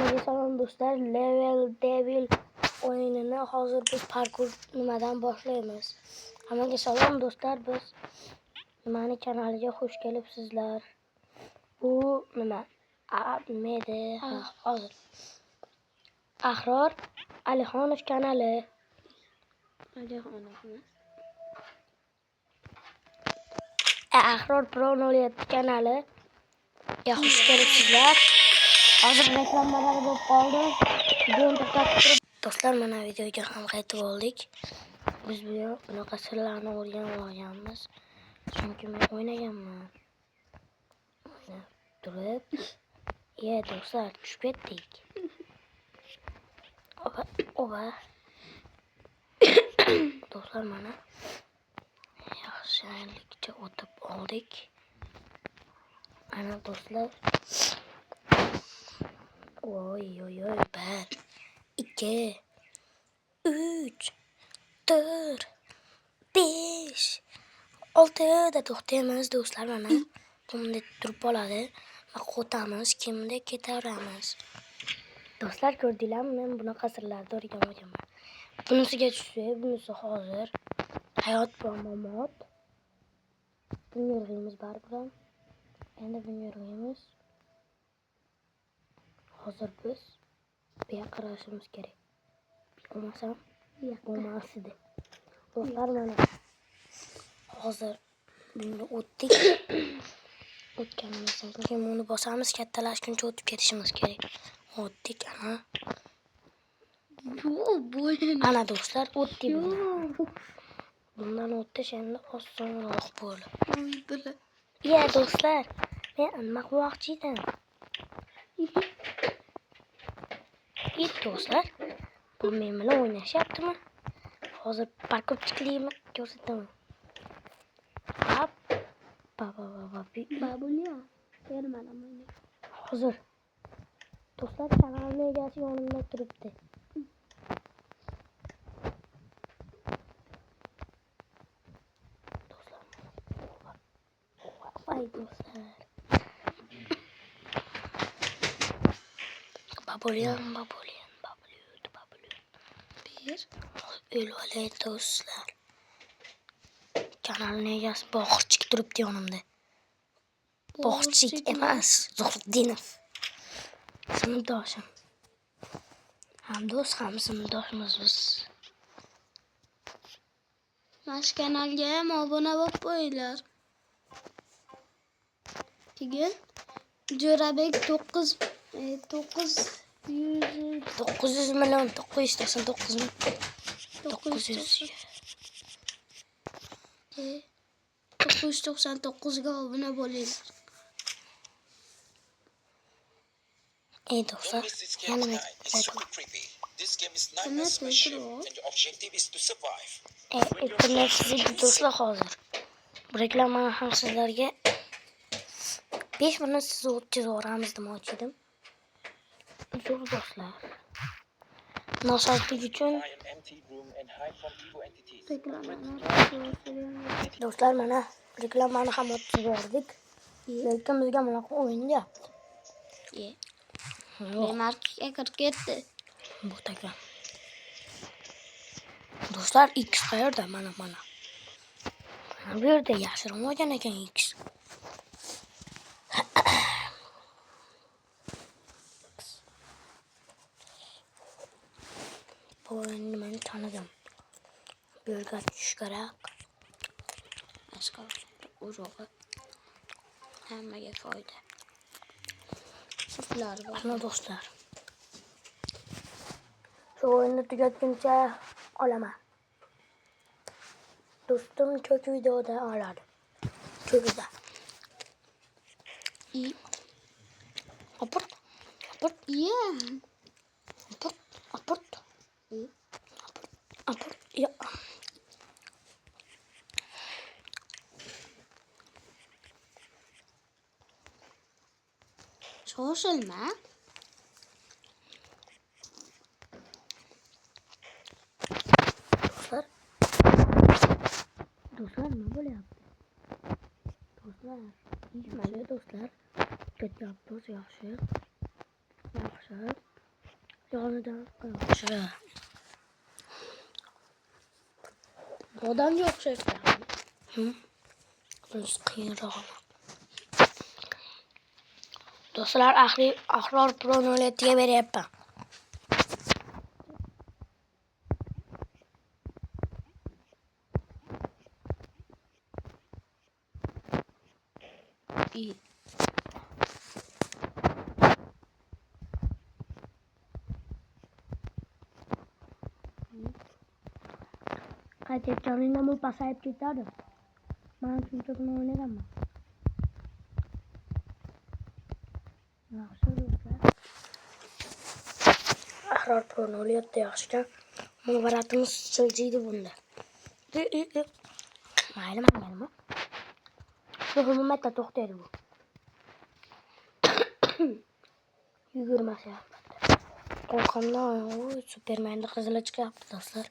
Hammaga salom do'stlar. Level Devil o'yinini hozir biz parkur nimadan boshlaymiz. Hammaga salom do'stlar. Biz nimani kanaliga xush kelibsizlar. Bu nima? Nima hozir? Ahror Alixonov kanali. Ahror Pro 07 kanali. Xush kelibsizlar. Hozir reklamalar bo'lib qoldi. Videoni to'xtatib turib, do'stlar, mana videoga ham qaytib oldik. Biz bunaqa sirlarni o'rganib olganmiz. Chunki men o'ynaganman. O'ynab turib, do'stlar, tushib ketdik. Oba. Do'stlar, mana yaxshilikcha o'tib oldik. Ana do'stlar. Oy, 1, 2, 3, 4, 5, 6 da to'xtaymiz do'stlar, mana. Kimda turib oladi. Qo'tamiz, kimda ketaveramiz. Do'stlar, ko'rdinglarmi? Men bunaqa sirlarni o'rganganman. Bunisiga tushsak, bunisi hozir. Hayot va mamot. Bunyurg'imiz baribir. Endi bunyurg'imiz. Hozir biz bu yoqqa qarashimiz kerak. Bo'lmasam, bo'lmasdi. Do'stlar, mana hozir buni o'tdik. O'tganimizdan keyin buni bosamiz, kattalashguncha o'tib ketishimiz kerak. O'tdik, ana. Ana do'stlar, o'tdik bundan. Bundan o'tish endi osonroq bo'ldi. Do'stlar, men nima qilmoqchi edim? Do'stlar, bu men bilan o'ynashyaptimi? Hozir parkovchilikni ko'rsataman. Babulia, termadan o'yna. Hozir do'stlar, kanalning egasi yonimda turibdi. Voy do'stlar. Babulion. Bir. O'lay do'stlar. Kanalning egasi Boqirchik turibdi yonimda. Boqirchik emas, Zuhriddinov. Sinfdoshim. Ham do'st, ham sinfdoshimiz biz. Mana kanalga ham obuna bo'lib qo'yinglar. Keyin Jo'rabek 900 million 999 ming 999 ga obuna bo'linglar. Do'stlar, yana This game is nightmare smashing and your objective is to survive. internetsizlik do'stlar hozir. Bu reklamani ham sizlarga 5 minut siz o'tkazib demoqchi edim. Zo'r do'stlar. Nosozlik uchun do'stlar, mana reklamani ham o'tkazib yubordik. Lekin bizga bunaqa o'yin deyapti. Remarkga kirib ketdi. Bu takan. Do'stlar, X qayerda? Mana. Mana bu yerda yashirin olgan ekan X. Bu o'yinni men tanidim. Bu yerga tushish kerak. Urug'i hammaga foyda. Ana do'stlar. Shu o'yinni tugatguncha olaman. Do'stim cho'k videoda oladi. Cho'kida. Aport. Ya. Shoshilma. Do'stlar, nima bo'lyapti? Do'stlar, mana do'stlar, ketyapmiz, yaxshi. Yonidan qilmoqchi. Odamga o'xshaysan. Biz qiyinroq. Do'stlar, Ahror Pro 07 ga beryapman. Qaytib joningdan bu pasayib ketadi. Men shunchasini o'ynaganman. Yaxshi do'stlar. Ahror Pro 07 yaxshi. Muvaratimiz siljiydi bunda. Mayli. Shu hurmatda to'xtaydi bu. Yugurmasayapti. Qo'rqamdan Superman'da qizili chiqyapti do'stlar.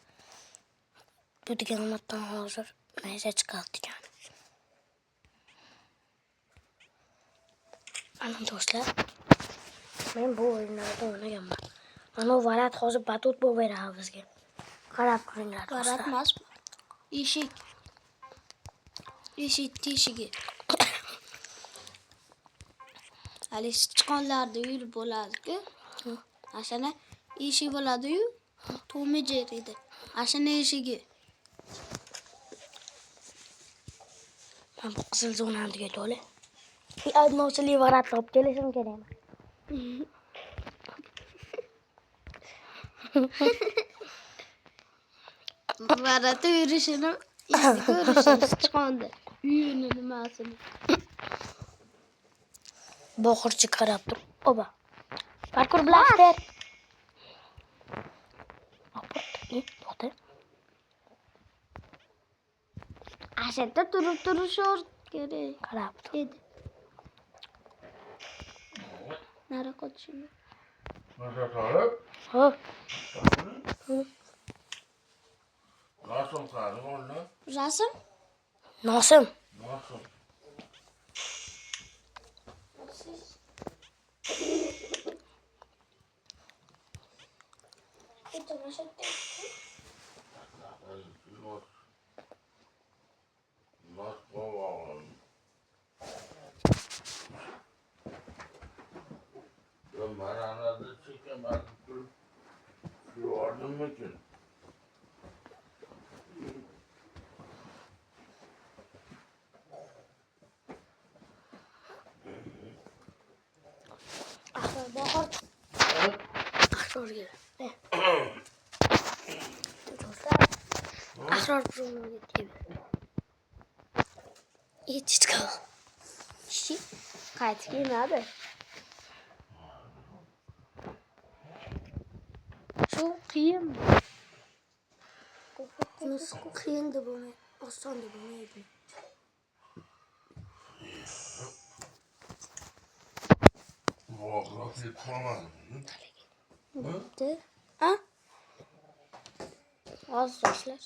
Bu degan ummatdan hozir maysa chiqadi ekan. Ana do'stlar, men bu o'yinlarda o'ynaganman. Ana varat hozir batut bo'lib beradi bizga. Qarab ko'ringlar do'stlar. Varat emasmi? Eshik teshigi. Hali sichqonlarda yurib bo'ladi-ku. Ashana eshik bo'ladi-yu, Tom and Jerry'da. Ashana eshigi. Men bu qizil zonani tugatib adnovchili varat topib kelishim kerak. Varat yurishini ko'rishimiz chiqondi. Uyini nimasini. Boqirchi qarab tur. Oba. Parkur blaster. To'xta. Ashada turib turish kerak. Qarab tur. Edi. Nari qochishini. Hop. Nasıl kaldı orada? Rasm? Nosim. Nasıl? Ben anladım çekem ben gördüm mü ki? Ahror gel. Ahror Pro 07. Yetiştik al. Qaytib kelmadi. Shu qiyin. Nasıl qiyindi bo'lmaydi, oson deb bo'lmaydi. Vallahi yetişemedim. Bitti. Ha? Az do'stlar.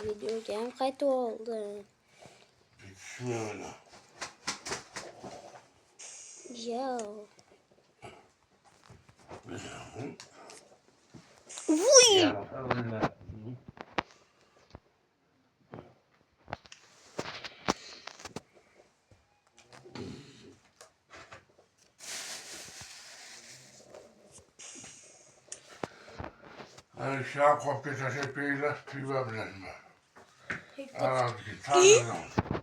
Videoga ham qaytib oldim. Yetişmiyor öyle. Yo. Ya, öyle. Hani şu an kopya teşebbüyle tüybebilen mi? Aradaki tanrım.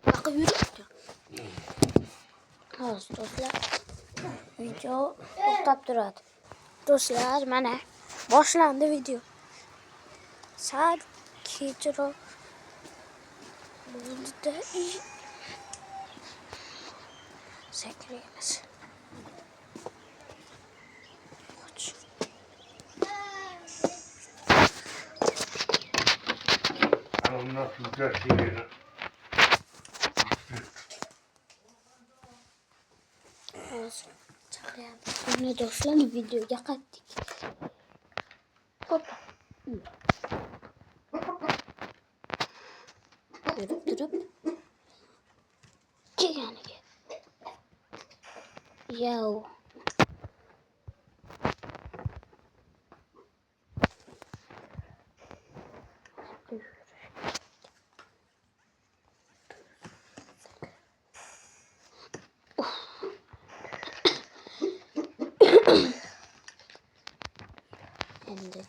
Bakıp yürüdü. Az do'stlar. Video to'xtab turadi. Do'stlar, mana boshlandi video. Sal kechroq bo'ldi-da. Sakraymiz. Hani nasıl teşebbüyle? Hozir chaqyapti. Mana do'stlar, videoga qaytdik. Hop. Yurib turib kelganiga. Yo. endi.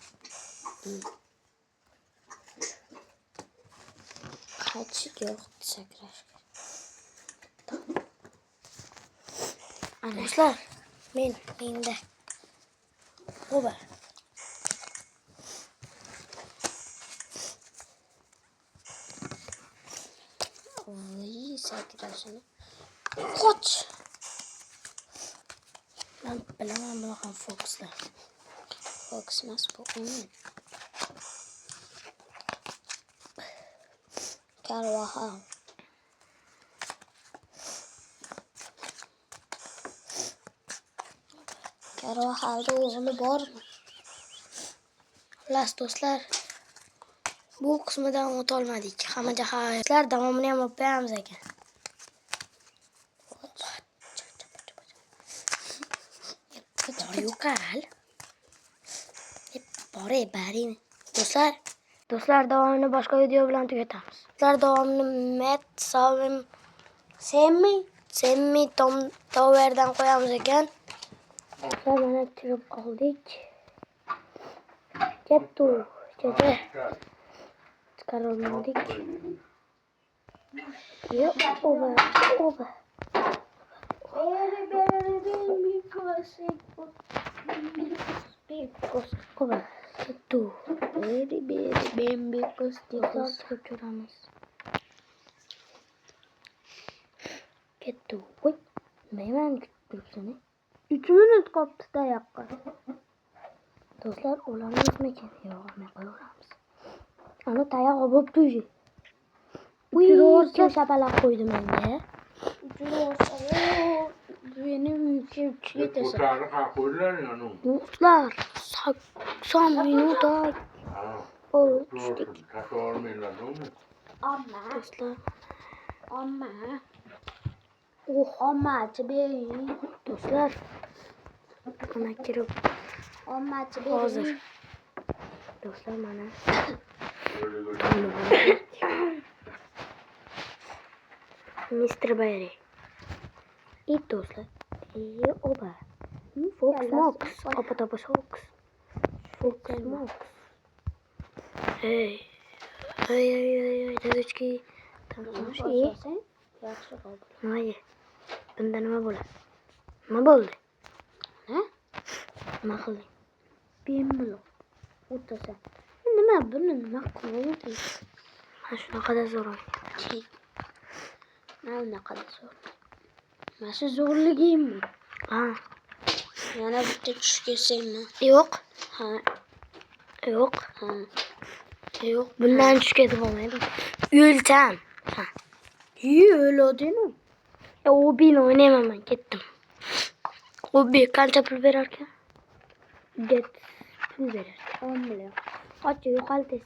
Kaçık yok sakrash. Ana Do'stlar, menda. Oba. oy sakrashini. Qoch. Ben bilaman bunaqa fokuslar. Fox emas bu. Carvajal. Carvajal'da o'g'li bormi? Xullas do'stlar, bu qismidan o'tolmadik. Hamma jahonlar davomini ham olib beramiz ekan. Yo'qal. Bore baring. Do'stlar davomini boshqa video bilan tugatamiz. Do'stlar davomini Matt Semmi Tom Tower'dan qo'yamiz ekan. Do'stlar mana kirib oldik. Kettu. Chete. Chiqarolmadik. Yo'q, oba. Oba. Kettu. Do'stlar chiqib ko'ramiz. Kettu. Voy, nima kutibsizmi? 3 minut qolibdi tayoqqa. Do'stlar, olamizmikan? Yo'q, olmay qo'yamiz. Ana tayoq olib turji. Uy, shapalaq qo'ydi menga. Benim yüküm çiğdesi. Kurtarı kakuyla yanım. Do'stlar, 80 minut Ha. oldu. Doğrusun. Kakı olmayla değil mi? Ama. Do'stlar, Ama çiğdesi. do'stlar. Mana kirib Ama çiğdesi. hozir. Do'stlar, mana Öyle gördüm. Mr. Berry. И do'stlar. Oba. Fox Mox. Opa Fox. Fox Mox. Hey. Dadachki. Yaxshi qoldi. Nimaga? Bunda nima bo'ladi? Nima bo'ldi? Ha? Nima qilding? Bemalol. O'tasan. Nima buni nima qilding? Mana shunaqada zo'r o'ynayapman. Mana unaqada zo'r. Mana shu zo'rligingmi? Ha. Yana bitta tush kelsangmi? Yo'q. Ha. Yo'q. Ha. Yo'q. Bundan tushga bo'lmaydi. O'lsam. Ha. O'ladingmi? Hobbyni o'ynayman men, ketdim. Hobby qancha pul berar ekan? Pul berar. 10 million. Qoch yo'qol tez.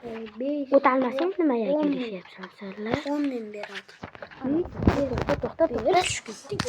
5. O'talmasang nimaga kelishyapsan senlar? 10 ming beradi. To'xta. Tush ketdik.